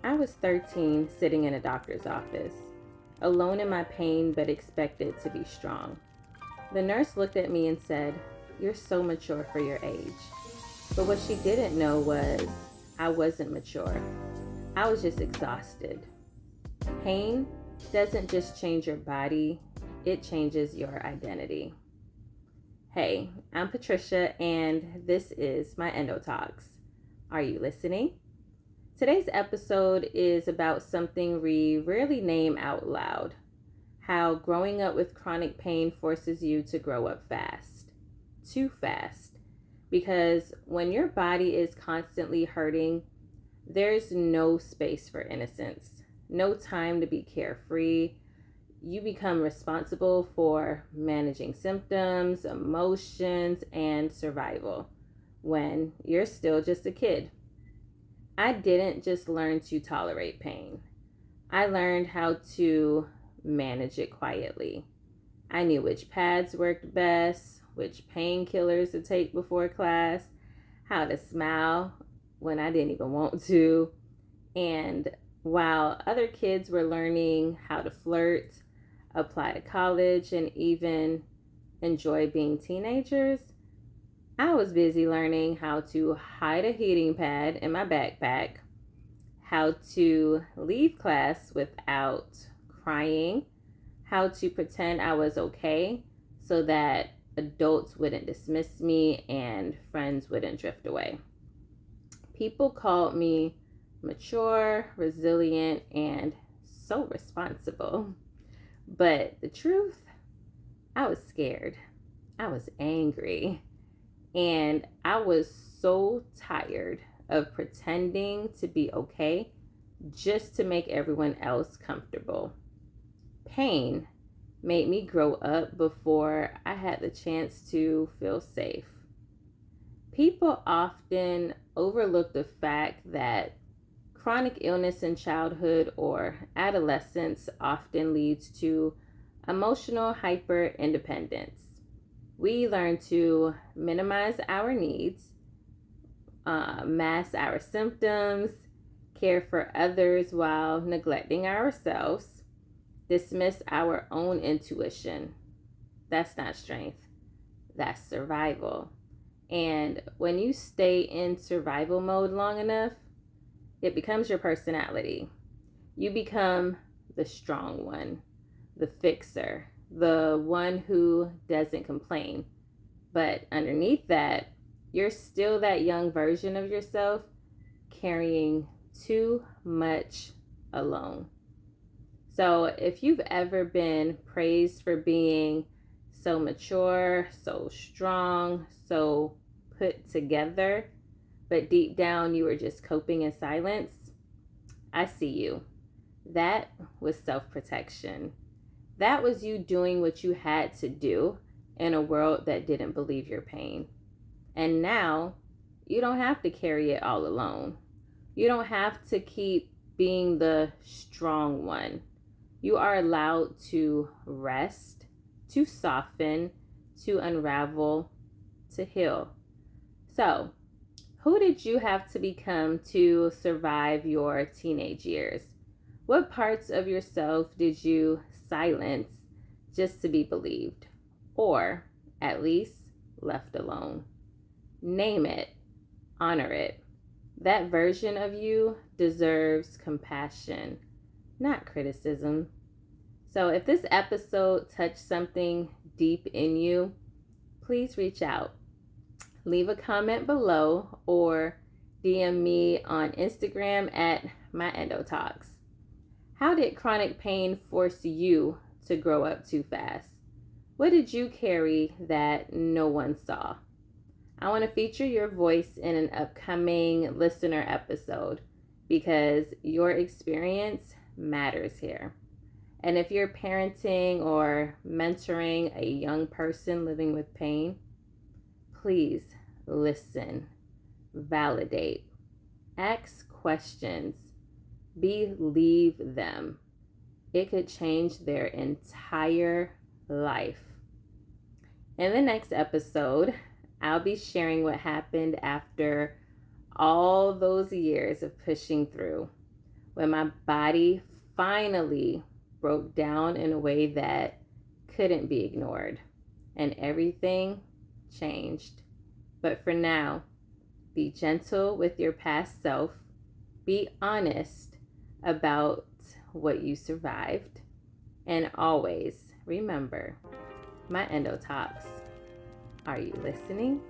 I was 13, sitting in a doctor's office, alone in my pain but expected to be strong. The nurse looked at me and said, "You're so mature for your age." But what she didn't know was I wasn't mature. I was just exhausted. Pain doesn't just change your body, it changes your identity. Hey, I'm Patricia, and this is my Endo Talks. Are you listening? Today's episode is about something we rarely name out loud: how growing up with chronic pain forces you to grow up fast. Too fast. Because when your body is constantly hurting, there's no space for innocence, no time to be carefree. You become responsible for managing symptoms, emotions, and survival when you're still just a kid. I didn't just learn to tolerate pain, I learned how to manage it quietly. I knew which pads worked best, which painkillers to take before class, how to smile when I didn't even want to. And while other kids were learning how to flirt, apply to college, and even enjoy being teenagers, I was busy learning how to hide a heating pad in my backpack, how to leave class without crying, how to pretend I was okay so that adults wouldn't dismiss me and friends wouldn't drift away. People called me mature, resilient, and so responsible. But the truth, I was scared. I was angry. And I was so tired of pretending to be okay just to make everyone else comfortable. Pain made me grow up before I had the chance to feel safe. People often overlook the fact that chronic illness in childhood or adolescence often leads to emotional hyper independence. We learn to minimize our needs, mask our symptoms, care for others while neglecting ourselves, dismiss our own intuition. That's not strength, that's survival. And when you stay in survival mode long enough, it becomes your personality. You become the strong one, the fixer, the one who doesn't complain. But underneath that, you're still that young version of yourself carrying too much alone. So if you've ever been praised for being so mature, so strong, so put together, but deep down you were just coping in silence, I see you. That was self protection. That was you doing what you had to do in a world that didn't believe your pain. And now you don't have to carry it all alone. You don't have to keep being the strong one. You are allowed to rest, to soften, to unravel, to heal. So, who did you have to become to survive your teenage years? What parts of yourself did you silence just to be believed? Or at least left alone? Name it, honor it. That version of you deserves compassion, not criticism. So if this episode touched something deep in you, please reach out. Leave a comment below or DM me on Instagram at my Endo Talks. How did chronic pain force you to grow up too fast? What did you carry that no one saw? I want to feature your voice in an upcoming listener episode because your experience matters here. And if you're parenting or mentoring a young person living with pain, please listen, validate, ask questions, believe them. It could change their entire life. In the next episode, I'll be sharing what happened after all those years of pushing through. when my body finally broke down in a way that couldn't be ignored, and everything changed. But for now, be gentle with your past self, be honest about what you survived, and always remember, my Endo Talks. Are you listening?